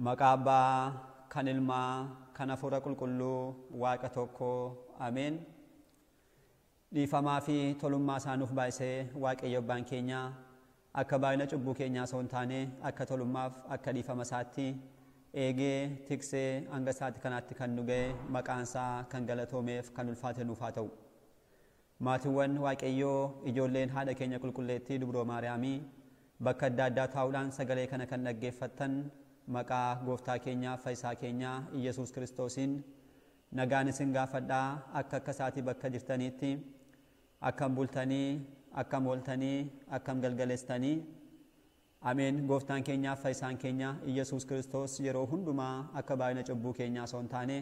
Maqaa Abbaa, kan Ilmaa, kan Hafuura Qulqulluu, Waaqa tokko. Ameen. Dhiifamaa fi tolummaa isaa nuuf baay'isee Waaqayyo Abbaan keenya akka baay'ina cubbuu keenyaa osoo hin taane akka tolummaaf akka dhiifama isaatti eegee tiksee hanga isaatti kanaatti kan nu ga'e maqaan isaa kan galatoomeef kan ulfaate nuuf haa ta'u. Maatiiwwan Waaqayyoo ijoolleen haadha keenya qulqulleettii Dubroo Maariyaamii bakka adda addaa taa'uudhaan sagalee kana kan dhaggeeffattan maqaa gooftaa keenyaa fayyisaa keenyaa Iyesuus Kiristoosiin nagaan isin gaafadhaa akka isaatii bakka jirtaniitti akkam bultanii akkam ooltanii akkam galgaleessitanii. Ameen. Gooftaan keenyaa fayyisaan keenya Iyesuus Kiristoos yeroo hundumaa akka baay'ina cubbuu keenyaa osoo hin taane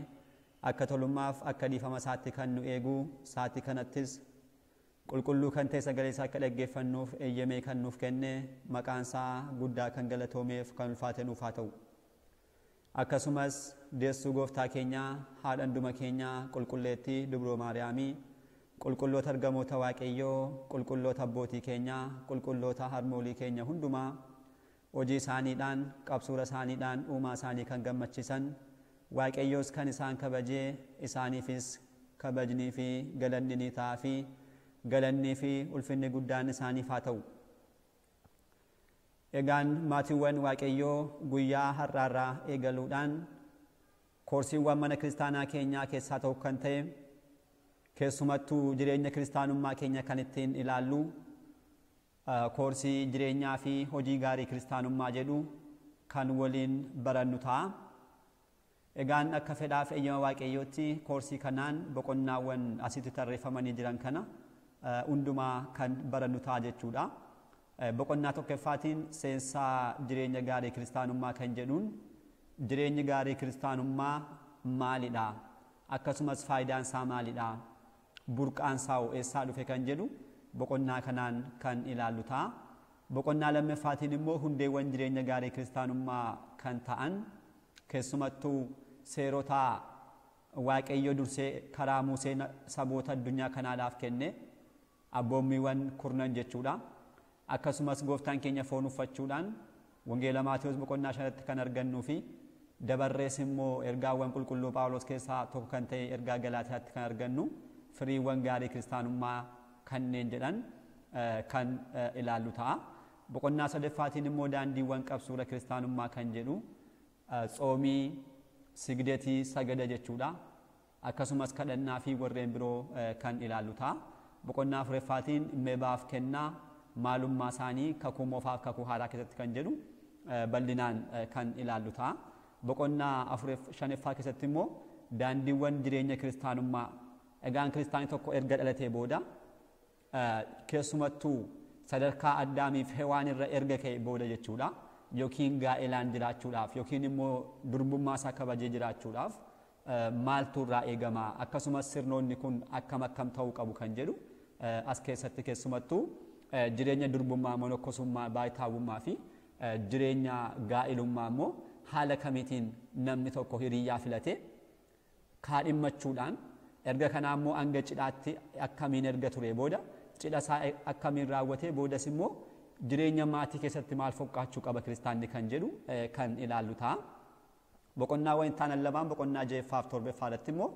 akka tolummaaf akka dhiifama isaatti kan nu eegu sa'aatii kanattis qulqulluu kan ta'e sagalee isaa akka dhaggeeffannuuf eeyyamee kan nuuf kenne maqaan isaa guddaa kan galatoomeef kan ulfaate nuuf haa ta'u. Akkasumas deessuu gooftaa keenyaa haadha hunduma keenyaa qulqulleettii Dubroo Maariyaamii qulqulloota ergamoota Waaqayyoo qulqulloota abbootii keenyaa qulqulloota harmoolii keenya hundumaa hojii isaaniidhaan qabsuura isaaniidhaan uumaa isaanii kan gammachiisan Waaqayyoos kan isaan kabajee isaaniifis kabajnii fi galanni ni ta'a fi galannii fi ulfinni guddaan isaaniif haa ta'u. Egaan maatiiwwan Waaqayyoo guyyaa har'aarraa eegaluudhaan koorsiiwwan mana kiristaanaa keenyaa keessaa tokko kan ta'e keessumattuu jireenya kiristaanummaa keenya kan ittiin ilaallu koorsii jireenyaa fi hojii gaarii kiristaanummaa jedhu kan waliin barannu ta'a. Egaan akka fedhaaf eeyyama Waaqayyootti koorsii kanaan boqonnaawwan asitti tarreeffamanii jiran kana hundumaa kan barannu ta'a jechuudha. Boqonnaa tokkoffaatiin seensaa jireenya gaarii kiristaanummaa kan jedhuun jireenyi gaarii kiristaanummaa maalidha? Akkasumas faayidaan isaa maalidha? Burqaan isaa eessaa dhufe kan jedhu boqonnaa kanaan kan ilaallu ta'a. Boqonnaa lammaffaatiin immoo hundeewwan jireenya gaarii kiristaanummaa kan ta'an keessumattuu seerota Waaqayyo dursee karaa Musee saboota addunyaa kanaadhaaf kenne abboommiiwwan kurnan jechuudha. Akkasumas gooftaan keenya foon uffachuudhaan wangeela Maatewos boqonnaa 5tti kan argannuu fi dabarrees immoo ergaawwan qulqulluu Phaawulos keessaa tokko kan ta'e ergaa Galaatiyaatti kan argannu firiiwwan gaarii kiristaanummaa kanneen jedhan kan ilaallu ta'a. Boqonnaa 3ffaatiin immoo daandiiwwan qabsuura kiristaanummaa kan jedhu tsoomii, sigdetii, sagada jechuudha. Akkasumas kadhannaa fi warreen biroo kan ilaallu ta'a. Boqonnaa 4ffaatiin meebaaf kennaa maalummaa isaanii kakuu moofaaf kakuu haaraa keessatti kan jedhu bal'inaan kan ilaallu ta'a. Boqonnaa 5ffaa keessatti immoo daandiiwwan jireenya kiristaanummaa. Egaan kiristaanii tokko erga dhalatee booda keessumattuu sadarkaa Addaamiif Hewaan irra erga ka'e booda jechuudha. Yookiin gaa'elaan jiraachuudhaaf yookiin immoo durbummaa isaa kabajee jiraachuudhaaf maaltu irraa eegama? Akkasumas sirnoonni kun akkam ta'uu qabu kan jedhu as keessatti keessumattuu jireenya durbummaa, monokkosummaa, baay'itaawummaa fi jireenya gaa'ilummaa immoo haala kamiitiin namni tokko hiriyyaa filatee kaadhimmachuudhaan erga kanaa immoo hanga cidhaatti akkamiin erga ture booda cidha isaa akkamiin raawwatee boodas immoo jireenya maatii keessatti maal fakkaachuu qaba kiristaanni kan jedhu kan ilaallu ta'a. Boqonnaawwan taanan lamaan boqonnaa 6ffaa fi 7ffaadhaatti immoo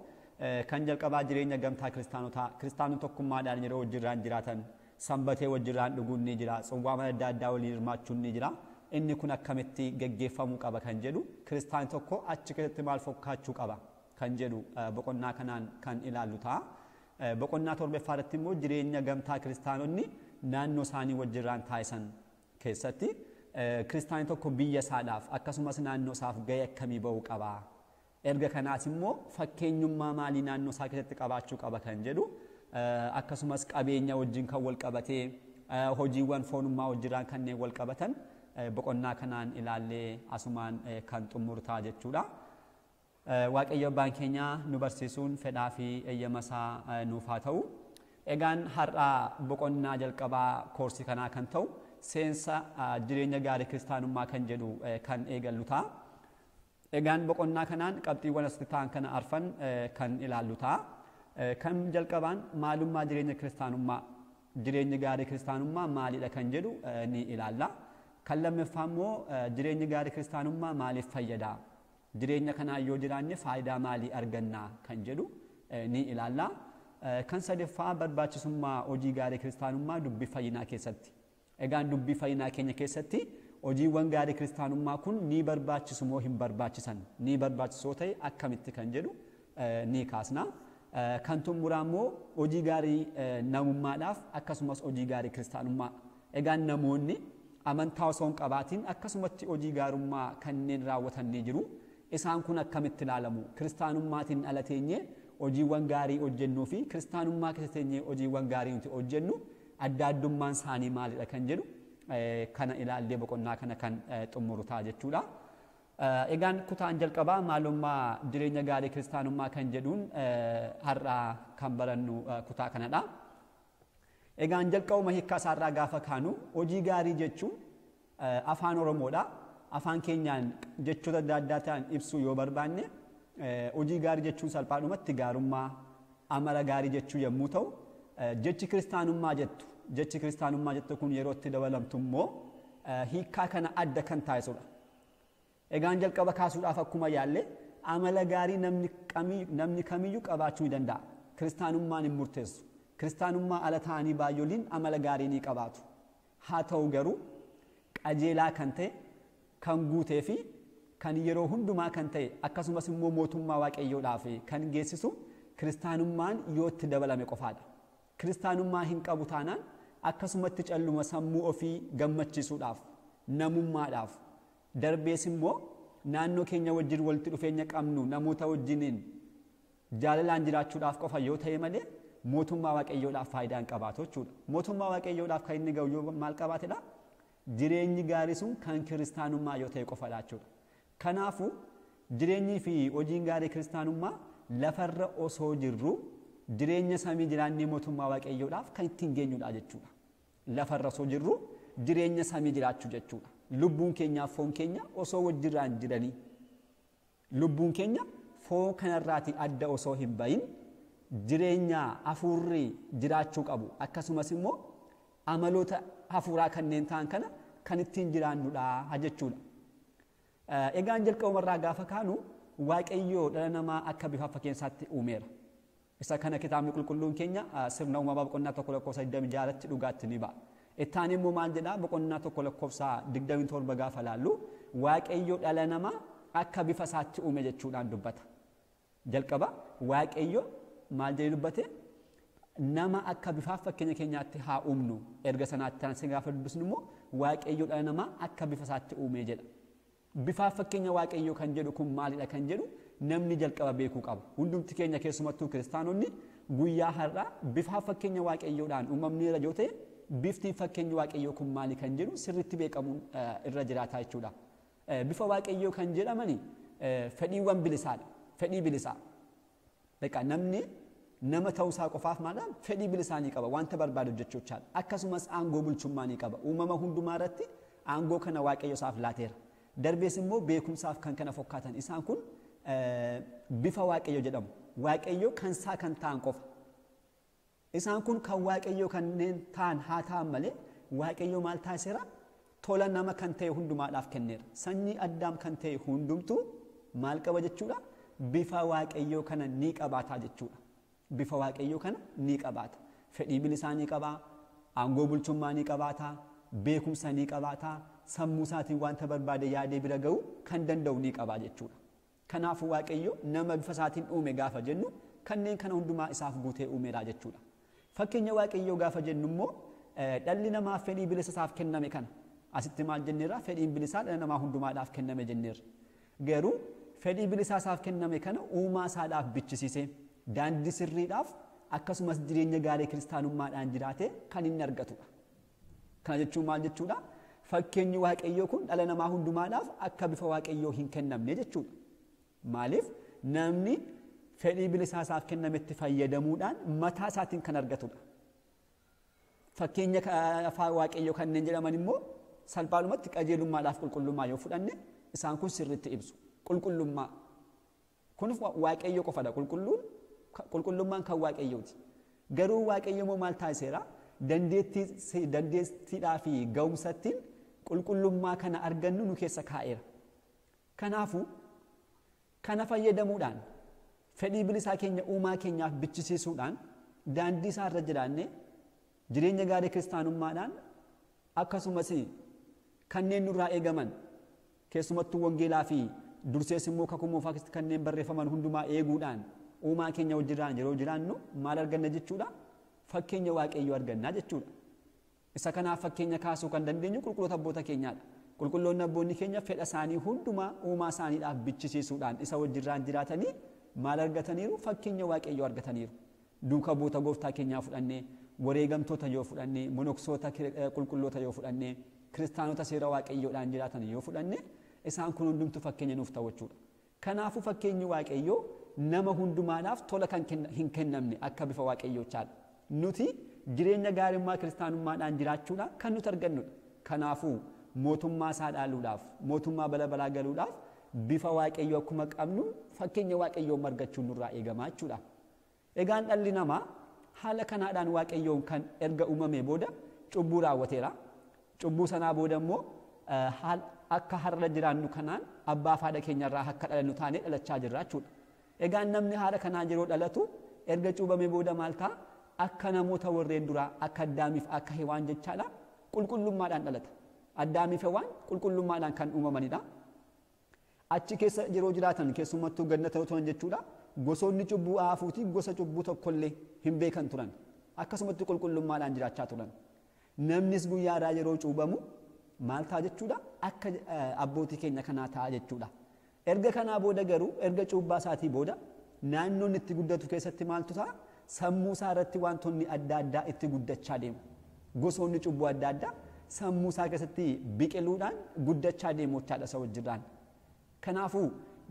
kan jalqabaa jireenya gamtaa kiristaanotaa kiristaanonni tokkummaadhaan yeroo wajjirraan jiraatan sanbatee wajjirraan dhuguun ni jira, tsawwaama adda addaa waliin hirmaachuun ni jira. Inni kun akkamitti geggeeffamuu qaba kan jedhu kiristaanni tokko achi keessatti maal fakkaachuu qaba kan jedhu boqonnaa kanaan kan ilaallu ta'a. Boqonnaa 7ffaadhaatti immoo jireenya gamtaa kiristaanonni naannoo isaanii wajjirraan taasisan keessatti kiristaanni tokko biyya isaadhaaf akkasumas naannoo isaaf gahee akkamii ba'uu qaba. Erga kanaas immoo fakkeenyummaa maalii naannoo isaa keessatti qabaachuu qaba kan jedhu akkasumas qabeenya wajjin kan wal qabatee hojiiwwan foonummaa wajjiraan kanneen wal qabatan boqonnaa kanaan ilaallee asumaan kan xumurtaa jechuudha. Waaqayyo Abbaan keenya nu barsiisuun fedhaa fi eeyyama isaa nuuf haa ta'u. Egaan har'aa boqonnaa jalqabaa koorsii kanaa kan ta'u seensa jireenya gaarii kiristaanummaa kan jedhu kan eegallu ta'a. Egaan boqonnaa kanaan qabxiiwwan asitti ta'an kana arfan kan ilaallu ta'a. Kan jalqabaan maalummaa jireenya kiristaanummaa, jireenyi gaarii kiristaanummaa maalidha kan jedhu ni ilaalla. Kan lammaffaa immoo jireenyi gaarii kiristaanummaa maaliif fayyada? Jireenya kanaa yoo jiraanne faayidaa maalii arganna kan jedhu ni ilaalla. Kan sadaffaa barbaachisummaa hojii gaarii kiristaanummaa dubbii fayyinaa keessatti. Egaan dubbii fayyinaa keenya keessatti hojiiwwan gaarii kiristaanummaa kun ni barbaachisu moo hin barbaachisan? Ni barbaachisoo ta'e akkamitti kan jedhu ni kaasna. Kan xumuraa immoo hojii gaarii namummaadhaaf akkasumas hojii gaarii kiristaanummaa. Egaan namoonni amantaa osoo hin qabaatiin akkasumatti hojii gaarummaa kanneen raawwatan ni jiru. Isaan kun akkamitti ilaalamu? Kiristaanummaatiin ala teenyee hojiiwwan gaarii hojjennuu fi kiristaanummaa keessa teenyee hojiiwwan gaarii nuti hojjennu adda addummaan isaanii maalidha kan jedhu kana ilaallee boqonnaa kana kan xumuru ta'a jechuudha. Egaan kutaan jalqabaa maalummaa jireenya gaarii kiristaanummaa kan jedhuun har'a kan barannu kutaa kanadha. Egaan jalqabuma hiikkaa isaarraa gaafa kaanu hojii gaarii jechuun afaan Oromoodha. Afaan keenyaan jechoota adda addaa ta'an ibsuu yoo barbaanne hojii gaarii jechuun salphaadhumatti gaarummaa amala gaarii jechuu yommuu ta'u jechi kiristaanummaa jettu kun yeroo itti dabalamtu immoo hiikkaa kana adda kan taasisudha. Egaan jalqaba kaasuudhaaf akkuma yaalle amala gaarii namni kamiyyuu qabaachuu ni danda'a. Kiristaanummaan hin murteessu. Kiristaanummaa ala ta'anii baay'ooliin amala gaarii ni qabaatu. Haa ta'u garuu qajeelaa kan ta'e kan guutee fi kan yeroo hundumaa kan ta'e akkasumas immoo mootummaa waaqayyoodhaaf kan geessisu kiristaanummaan yoo itti dabalame qofaadha. Kiristaanummaa hin qabu taanaan akkasumatti calluma sammuu ofii gammachiisuudhaaf namummaadhaaf darbees immoo naannoo keenya wajjin walitti dhufeenya qabnu namoota wajjiniin jaalalaan jiraachuudhaaf qofa yoo ta'e malee mootummaa waaqayyoodhaaf faayidaa hin qabaatu jechuudha. Mootummaa waaqayyoodhaaf kan inni ga'u yoo maal qabaatedha? Jireenyi gaarii sun kan kiristaanummaa yoo ta'e qofadha jechuudha. Kanaafuu jireenyii fi hojiin gaarii kiristaanummaa lafarra osoo jirru jireenya samii jiraannee mootummaa waaqayyoodhaaf kan ittiin geenyudha jechuudha. Lafarra osoo jirru jireenya samii jiraachuu jechuudha. Lubbuun keenyaaf foon keenya osoo wajjirraan jiranii lubbuun keenya foon kanarraatii adda osoo hin bahin jireenya hafuurri jiraachuu qabu akkasumas immoo amaloota hafuuraa kanneen ta'an kana kan ittiin jiraannudha jechuudha. Egaan jalqabumarraa gaafa kaanu waaqayyoo dhala namaa akka bifa fakkeenyaatti uumeera. Isa kana kitaabni qulqulluun keenya sirna uumamaa boqonnaa 1:26 dhugaatti ni ba'a. Ittaan immoo maal jedhaa boqonnaa 1:27 gaafa laallu waaqayyoo dhala namaa akka bifa isaatti uume jechuudhaan dubbata. Jalqaba waaqayyoo maal jedhee dubbate? Nama akka bifa fakkeenya keenyaatti haa uumnu. Erga sanaatti taansi gaafa dubbisnu immoo waaqayyoo dhala namaa akka bifa isaatti uume jedha. Bifa fakkeenya waaqayyoo kan jedhu kun maalidha kan jedhu namni jalqaba beekuu qaba. Hundumti keenya keessumattuu kiristaanonni guyyaa har'aa bifa fakkeenya waaqayyoodhaan uumamneera yoo ta'e bifti fakkeenya waaqayyoo kun maali kan jedhu sirriitti beekamuun irra jiraata jechuudha. Bifa waaqayyoo kan jedhamani fedhiiwwan bilisaadha. Fedhii bilisaa. Namni nama ta'uusaa qofaaf maadhaan fedhii bilisaa ni qaba. Wanta barbaadu jechuudhaan akkasumas aangoo bulchummaa ni qaba. Uumama hundumaa irratti aangoo kana waaqayyo isaaf laateera. Darbees immoo beekumsaaf kan kana fakkaatan isaan kun bifa waaqayyo jedhamu. Waaqayyo kan isaa kan ta'an qofa. Isaan kun kan waaqayyo kanneen ta'an haa ta'an malee waaqayyo maal taasiseera? Tola nama kan ta'e hundumaadhaaf kenneera. Sanyii Addaam kan ta'e hundumtuu maal qaba jechuudha? Bifa waaqayyo kana ni qabaata jechuudha. Bifa waaqayyo kana ni qabaata. Fedhii bilisaa ni qabaa, aangoo bulchummaa ni qabaata, beekumsa ni qabaata, sammuu isaatiin wanta barbaade yaadee bira ga'uu kan danda'u ni qabaa jechuudha. Kanaafuu waaqayyo nama bifa isaatiin uume gaafa jennu kanneen kana hundumaa isaaf guutee uumeera jechuudha. Fakkeenya waaqayyoo gaafa jennu immoo dhalli namaa fedhii bilisa isaaf kenname kana asitti maal jenneerra? Fedhiin bilisaa dhala namaa hundumaadhaaf kenname jenneerra. Garuu fedhii bilisaa isaaf kenname kana uumaa isaadhaaf bichisiisee daandii sirriidhaaf akkasumas jireenya gaarii kiristaanummaadhaan jiraatee kan inni argatudha. Kana jechuun maal jechuudha? Fakkeenyi waaqayyoo kun dhala namaa hundumaadhaaf akka bifa waaqayyoo hin kennamne jechuudha. Maaliif? Namni fedhii bilisaa isaaf kennametti fayyadamuudhaan mataa isaatiin kan argatudha. Fakkeenya afaan waaqayyoo kanneen jedhaman immoo salphaadhumatti qajeelummaadhaaf qulqullummaa yoo fudhanne isaan kun sirriitti ibsu. Qulqullummaa kun waaqayyo qofadha. Qulqullummaan kan waaqayyooti. Garuu waaqayyo immoo maal taasiseera? Dandeettiidhaa fi ga'umsattiin qulqullummaa kana argannu nu keessa kaa'eera. Kanaafuu kana fayyadamuudhaan fedhii bilisaa keenya uumaa keenyaaf bichisiisuudhaan daandii isaa irra jiraannee jireenya gaarii kiristaanummaadhaan akkasumas kanneen nurraa eegaman keessumattuu wangeelaa fi dursees immoo kakuu moofaa kanneen barreeffaman hundumaa eeguudhaan uumaa keenya wajjiraan yeroo jiraannu maal arganna jechuudha? Fakkeenya waaqayyoo argannaa jechuudha. Isa kanaaf fakkeenya kaasuu kan dandeenyu qulqulloota abboota keenyaadha. Qulqulloonni abboonni keenya fedha isaanii hundumaa uumaa isaaniidhaaf bichisiisuudhaan isa wajjiraan jiraatanii maal argataniiru? Fakkeenya waaqayyoo argataniiru. Duuka buuta gooftaa keenyaa fudhannee, wareegamtoota yoo fudhannee, monoksoota qulqulloota yoo fudhannee, kiristaanota seera waaqayyoodhaan jiraatan yoo fudhannee, isaan kun hundumtu fakkeenya nuuf ta'u jechuudha. Kanaafuu fakkeenyi waaqayyoo nama hundumaadhaaf tola kan hin kennamne akka bifa waaqayyoochaadha. Nuti jireenya gaarimmaa kiristaanummaadhaan jiraachuudhaan kan nuti argannudha. Kanaafuu mootummaa isaa dhaaluudhaaf, mootummaa bara baraa galuudhaaf bifa waaqayyoo akkuma qabnu fakkeenya waaqayyoo argachuun nurraa eegama jechuudha. Egaan dhalli namaa haala kanaadhaan waaqayyoon kan erga uumamee booda cubbuu raawwateera. Cubbuu sanaa booda immoo akka har'a jiraannu kanaan abbaa fi haadha keenyarraa akka dhalannu taanee dhalachaa jirra jechuudha. Egaan namni haala kanaan yeroo dhalatu erga cuubamee booda maal ta'a? Akka namoota warreen duraa akka Addaamiif akka Hewaan jechaadha qulqullummaadhaan dhalata. Addaamiif Hewaan qulqullummaadhaan kan uumamanidha. Achi keessa yeroo jiraatan keessumattuu gannata yoo ta'an jechuudha. Gosoonni cubbuu aafuuti gosa cubbuu tokkollee hin beekan turan. Akkasumatti qulqullummaadhaan jiraachaa turan. Namnis guyyaadhaa yeroo cuubamu maal ta'a jechuudha? Akka abbootii keenya kanaa ta'a jechuudha. Erga kanaa booda garuu erga cuubbaa isaatii booda naannoon itti guddatu keessatti maaltu ta'a? Sammuu isaa irratti wantoonni adda addaa itti guddachaa deemu. Gosoonni cubbuu adda addaa sammuu isaa keessatti biqiluudhaan guddachaa deemu jechaadha isa wajjirraan. Kanaafuu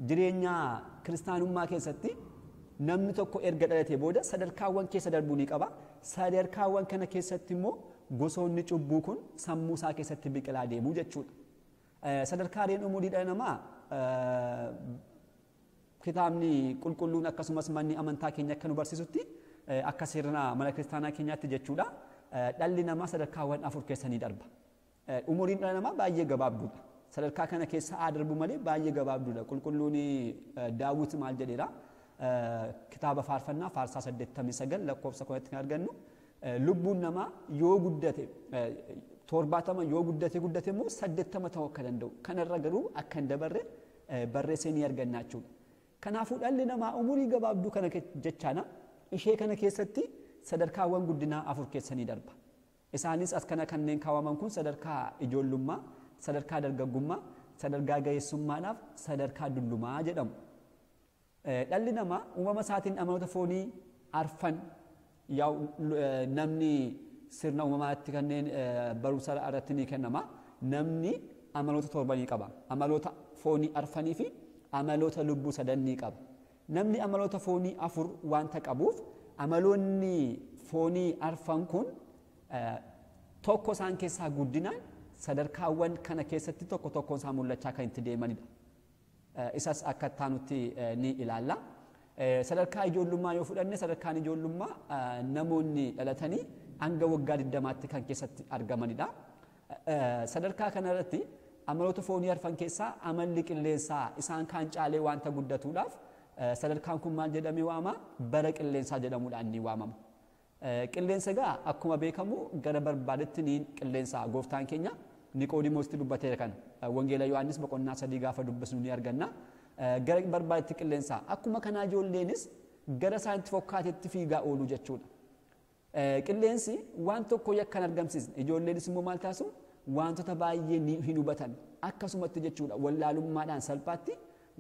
jireenya kiristaanummaa keessatti namni tokko erga dhalatee booda sadarkaawwan keessa darbuu ni qaba. Sadarkaawwan kana keessatti immoo gosoonni cubbuu kun sammuu isaa keessatti biqilaa deemu jechuudha. Sadarkaaleen umurii dhala namaa kitaabni qulqulluun akkasumas manni amantaa keenya akka nu barsiisutti akka sirna mana kiristaanaa keenyaatti jechuudha. Dhalli namaa sadarkaawwan 4 keessa ni darba. Umuriin dhala namaa baay'ee gabaabduudha. Sadarkaa kana keessa darbu malee baay'ee gabaabduudha. Qulqulluun Daawit maal jedheera? Kitaaba faarfannaa faarsaa 89 lakkoofsa 1tti kan argannu lubbuun namaa yoo guddate 70 yoo guddate immoo 80 ta'uu akka danda'u. Kanarra garuu akka hin dabarre barreessee ni arganna jechuudha. Kanaafuu dhalli namaa umurii gabaabduu kana jechaana ishee kana keessatti sadarkaawwan guddinaa 4 keessa ni darba. Isaanis as kana kanneen kaawwaman kun sadarkaa ijoollummaa, sadarkaa dargaggummaa, sadarkaa ga'eessummaadhaaf sadarkaa dullumaa jedhamu. Dhalli namaa uumama isaatiin amaloota foonii arfan namni sirna uumamaatti kanneen barumsa irratti ni kennama. Namni amaloota 7 ni qaba. Amaloota foonii arfanii fi amaloota lubbuu 3 ni qaba. Namni amaloota foonii 4 wanta qabuuf amaloonni foonii arfan kun tokko isaan keessaa guddinaan sadarkaawwan kana keessatti tokko tokkoon isaa mul'achaa kan itti deemanidha. Isas akka taanutti ni ilaalla. Sadarkaa ijoollummaa yoo fudhanne sadarkaan ijoollummaa namoonni dhalatanii hanga waggaa 20tti kan keessatti argamanidha. Sadarkaa kanarratti amaloota foonii arfan keessaa amalli qilleensaa isaan kaan caalee wanta guddatuudhaaf sadarkaan kun maal jedhamee waama? Bara qilleensaa jedhamuudhaan ni waamama. Qilleensa egaa akkuma beekamu gara barbaadetti ni qilleensaa gooftaan keenya Niqoodimoositti dubbateera kana. Wangeela Yohaannis boqonnaa 3 gaafa dubbisnu ni arganna. Gara barbaadetti qilleensaa akkuma kanaa ijoolleenis gara isaanitti fokkaatetti fiigaa oolu jechuudha. Qilleensi waan tokko yakkan argamsiisne ijoolleenis immoo maal taasisu? Wantoota baay'ee hin hubatan akkasumatti jechuudha. Wallaalummaadhaan salphaatti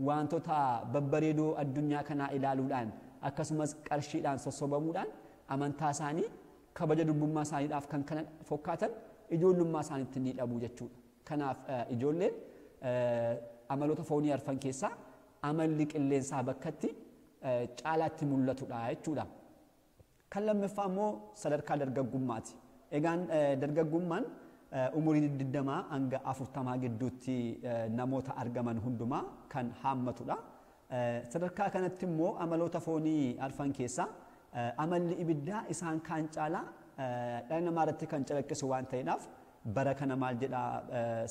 wantoota babbareedoo addunyaa kanaa ilaaluudhaan akkasumas qarshiidhaan sossobamuudhaan amantaa isaanii kabaja durbummaa isaaniidhaaf kan kana fakkaatan ijoollummaa isaaniitti ni dhabu jechuudha. Kanaaf ijoolleen amaloota foonii arfan keessaa amalli qilleensaa bakkatti caalaatti mul'atudha jechuudha. Kan lammaffaa immoo sadarkaa dargaggummaati. Egaan dargaggummaan umurii 20 hanga 40 gidduutti namoota argaman hundumaa kan haammatudha. Sadarkaa kanatti immoo amaloota foonii arfan keessaa amalli ibiddaa isaan kaan caalaa dhala namaa irratti kan calaqqisu waan ta'eedhaaf bara kana maal jedha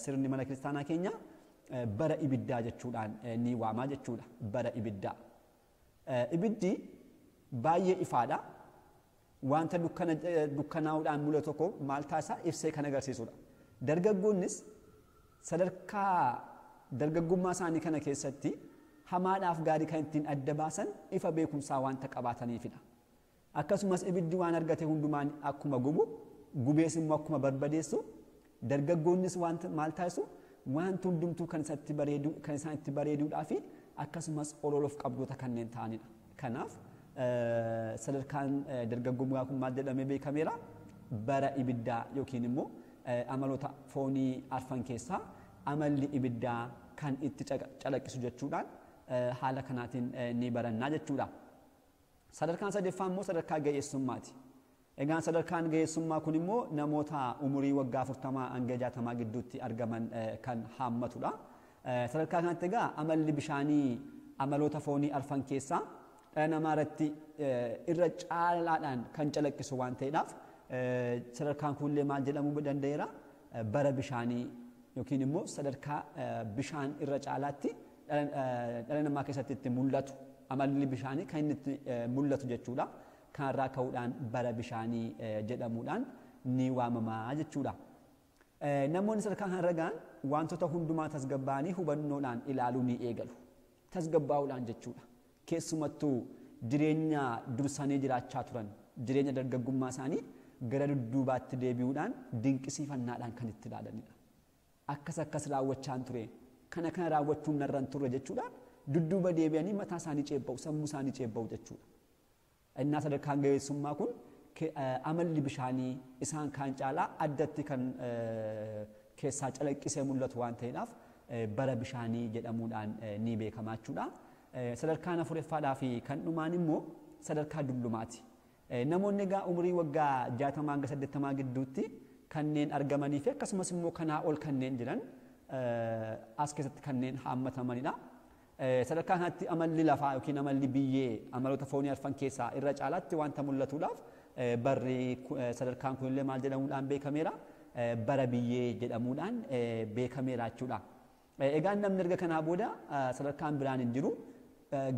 sirni mana kiristaanaa keenya bara ibiddaa jechuudhaan ni waamaa jechuudha. Bara ibiddaa. Ibiddi baay'ee ifaadha. Wanta dukkanaa'uudhaan mul'atu tokko maal taasisaa ibsee kan agarsiisudha. Dargaggoonnis sadarkaa dargaggummaa isaanii kana keessatti hamaadhaaf gaarii kan ittiin adda baasan ifa beekumsaa wanta qabaataniifidha. Akkasumas ibiddi waan argate hundumaan akkuma gubu, gubees immoo akkuma barbadeessu, dargaggoonnis wanta maal taasisu wanti hundumtuu kan isaan itti bareeduudhaa fi akkasumas ololoof qabdoota kanneen ta'anidha. Kanaaf sadarkaan dargaggummaa kun maal jedhamee beekameera? Bara ibiddaa yookiin immoo amaloota foonii arfan keessaa amalli ibiddaa kan itti calaqqisu jechuudhaan haala kanaatiin ni barannaa jechuudha. Sadarkaan sadaffaa immoo sadarkaa ga'eessummaati. Egaan sadarkaan ga'eessummaa kun immoo namoota umurii waggaa 40 hanga 60 gidduutti argaman kan haammatudha. Sadarkaa kanatti egaa amalli bishaanii amaloota foonii arfan keessaa dhala namaa irratti irra caalaadhaan kan calaqqisu waan ta'eedhaaf sadarkaan kunillee maal jedhamuu danda'eera? Bara bishaanii yookiin immoo sadarkaa bishaan irra caalaatti dhala namaa keessatti itti mul'atu amalli bishaanii kan inni itti mul'atu jechuudha. Kanarraa ka'uudhaan bara bishaanii jedhamuudhaan ni waamamaa jechuudha. Namoonni sadarkaa kanarra ga'an wantoota hundumaa tasgabbaa'anii hubannoodhaan ilaaluu ni eegalu. Tasgabbaa'uudhaan jechuudha. Keessumattuu jireenya dursanii jiraachaa turan jireenya dargaggummaa isaanii gara dudduubaatti deebi'uudhaan dinqisiifannaadhaan kan itti ilaalanidha. Akkas raawwachaan ture kana raawwachuun narraan turre jechuudhaan dudduuba deebi'anii mataa isaanii ceebba'u sammuu isaanii ceebba'u jechuudha. Innaa sadarkaan ga'eessummaa kun amalli bishaanii isaan kaan caalaa addatti kan keessaa calaqqisee mul'atu waan ta'eedhaaf bara bishaanii jedhamuudhaan ni beekama jechuudha. Sadarkaan afuraffaadhaa fi kan dhumaan immoo sadarkaa dullumaati. Namoonni egaa umurii waggaa 60 hanga 80 gidduutti kanneen argamanii fi akkasumas immoo kanaa ol kanneen jiran as keessatti kanneen haammatamanidha. Sadarkaa kanatti amalli lafaa yookiin amalli biyyee amaloota foonii arfan keessaa irra caalaatti wanta mul'atuudhaaf barri sadarkaan kunillee maal jedhamuudhaan beekameera? Bara biyyee jedhamuudhaan beekameera jechuudha. Egaan namni erga kanaa booda sadarkaan biraan hin jiru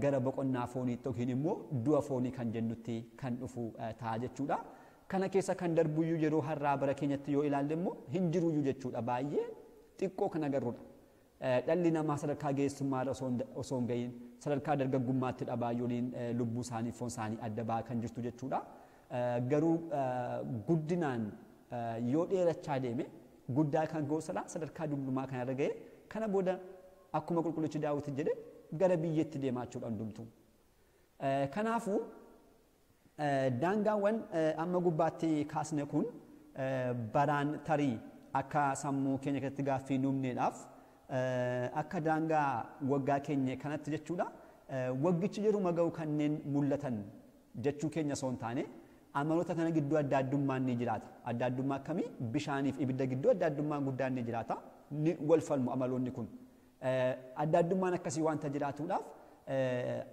gara boqonnaa fooniitti yookiin immoo du'a foonii kan jennutti kan dhufu ta'a jechuudha. Kana keessa kan darbuyyuu yeroo har'aa bara keenyatti yoo ilaalle immoo hin jiruyyuu jechuudha. Baay'ee xiqqoo kan agarrudha. Dhalli namaa sadarkaa ga'eessummaa osoo hin ga'iin sadarkaa dargaggummaatti baay'ooliin lubbuu isaanii foon isaanii adda ba'aa kan jirtu jechuudha. Garuu guddinaan yoo dheerachaa deeme guddaa kan ga'uusadha sadarkaa dullumaa kanarra ga'e kana booda akkuma qulqullichi Daawit jedhe gara biyyeetti deemaa jechuudha hundumtuu. Kanaafuu daangaawwan amma gubbaatti kaasne kun baraan tarii akka sammuu keenya keessatti gaaffii nuumneedhaaf akka daangaa waggaa keenya kanatti jechuudha. Waggichi yeruma ga'u kanneen mul'atan jechuu keenya osoo hin taane amaloota kana gidduu adda addummaan ni jiraata. Adda addummaa akkamii? Bishaaniif ibidda gidduu adda addummaan guddaan ni jiraata. Ni wal falmu amaloonni kun. Adda addummaan akkasii wanta jiraatuudhaaf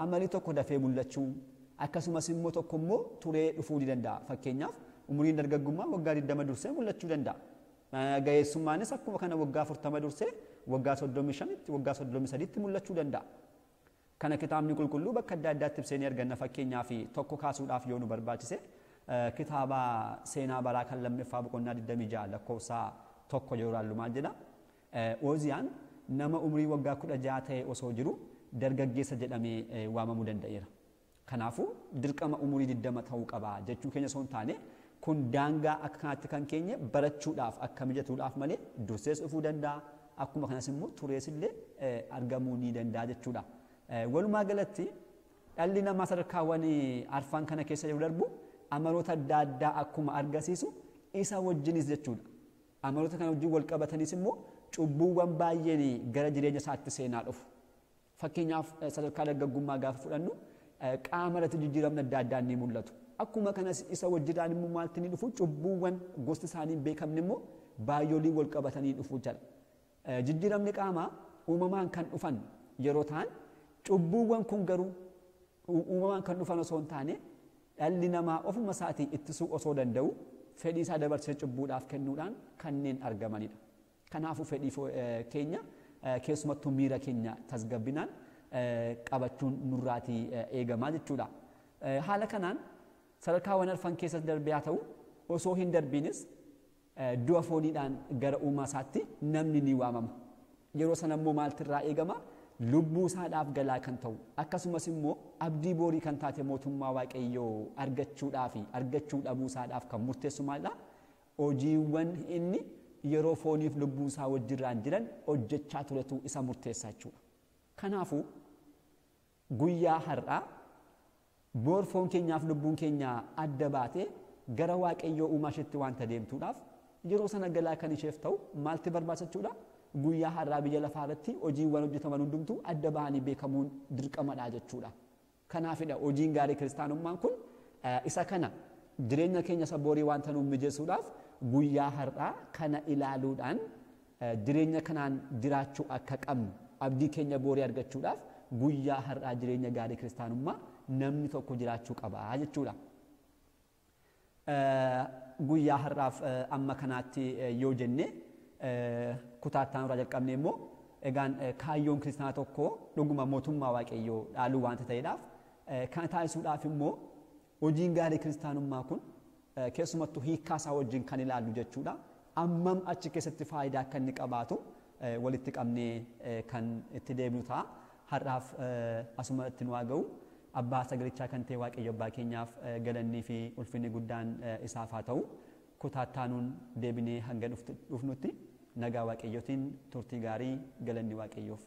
amalli tokko dafee mul'achuu akkasumas immoo tokko immoo turee dhufuu ni danda'a. Fakkeenyaaf umuriin dargaggummaa waggaa 20 dursee mul'achuu danda'a. Ga'eessummaanis akkuma kana waggaa 40 dursee waggaa 35tti waggaa 33tti mul'achuu danda'a. Kana kitaabni qulqulluu bakka adda addaatti ibsee ni arganna. Fakkeenyaaf tokko kaasuudhaaf yoo nu barbaachise kitaaba seenaa baraa kan lammaffaa boqonnaa 26 lakkoofsa 1 yeroo ilaallu maal jedha? Ooziyaan nama umrii waggaa 16 ta'e osoo jiru dargaggeessa jedhamee waamamuu danda'eera. Kanaafuu dirqama umurii 20 ta'uu qaba jechuu keenya osoo hin taane kun daangaa akka kanaatti kan keenya barachuudhaaf akka mijatuudhaaf malee dursees dhufuu danda'a. Akkuma kanas immoo turees illee argamuu ni danda'a jechuudha. Walumaa galatti dhalli namaa sadarkaawwan arfan kana keessa yoo darbu amaloota adda addaa akkuma argisiisu isa wajjinis jechuudha. Amaloota kana wajjin wal qabatanis immoo cubbuuwwan baay'een gara jireenya isaatti seenaa dhufu. Fakkeenyaaf sadarkaa dargaggummaa gaafa fudhannu qaama irratti jijjiiramni adda addaa ni mul'atu. Akkuma kanas isa wajjidhaan immoo maalti ni dhufu cubbuuwwan gosti isaanii hin beekamne immoo baay'oolii wal qabatanii dhufu jala. Jijjiiramni qaamaa uumamaan kan dhufan yeroo ta'an cubbuuwwan kun garuu uumamaan kan dhufan osoo hin taane dhalli namaa ofuma isaatii ittisuu osoo danda'u fedhii isaa dabarsee cubbuudhaaf kennuudhaan kanneen argamanidha. Kanaafuu fedhii keenya keessumattuu miira keenya tasgabbinaan qabachuun nurraatii eegamaa jechuudha. Haala kanaan sadarkaawwan arfan keessatti darbee haa ta'u osoo hin darbiinis du'a fooniidhaan gara uumaa isaatti namni ni waamama. Yeroo sana immoo maaltirraa eegama? Lubbuu isaadhaaf galaa kan ta'u akkasumas immoo abdii boorii kan taate mootummaa Waaqayyoo argachuudhaa fi argachuu dhabuu isaadhaaf kan murteessu maalidha? Hojiiwwan inni yeroo fooniif lubbuu isaa wajjirraan jiran hojjechaa turetu isa murteessaa jechuudha. Kanaafuu guyyaa har'aa boor foon keenyaaf lubbuun keenya adda baatee gara Waaqayyoo uumaa isheetti waanta deemtuudhaaf yeroo sana galaa kan isheef ta'u maalti barbaachisachuudha? Guyyaa har'aa biyya lafaa irratti hojiiwwan hojjetaman hundumtuu adda bahanii beekamuun dirqamadha jechuudha. Kanaafidha hojiin gaarii kiristaanummaan kun isa kana jireenya keenya isa boorii waanta nuuf mijeessuudhaaf guyyaa har'aa kana ilaaluudhaan jireenya kanaan jiraachuu akka qabnu abdii keenya boorii argachuudhaaf guyyaa har'aa jireenya gaarii kiristaanummaa namni tokko jiraachuu qaba jechuudha. Guyyaa har'aaf amma kanaatti yoo jenne kutaattaan irraa jalqabne immoo egaan kaayyoon kiristaanaa tokko dhuguma mootummaa Waaqayyoo dhaaluu waanta ta'eedhaaf kana taasisuudhaaf immoo hojiin gaarii kiristaanummaa kun keessumattuu hiikkaa isaa wajjin kan ilaallu jechuudha. Ammam achi keessatti faayidaa akka inni qabaatu walitti qabnee kan itti deebinu ta'a. Har'aaf asuma itti nu haa ga'u. Abbaa sagalichaa kan ta'e Waaqayyo abbaa keenyaaf galannii fi ulfinni guddaan isaaf haa ta'u. Kutaattaanuun deebinee hanga dhufnutti nagaa Waaqayyootiin turtii gaarii galanni Waaqayyoof.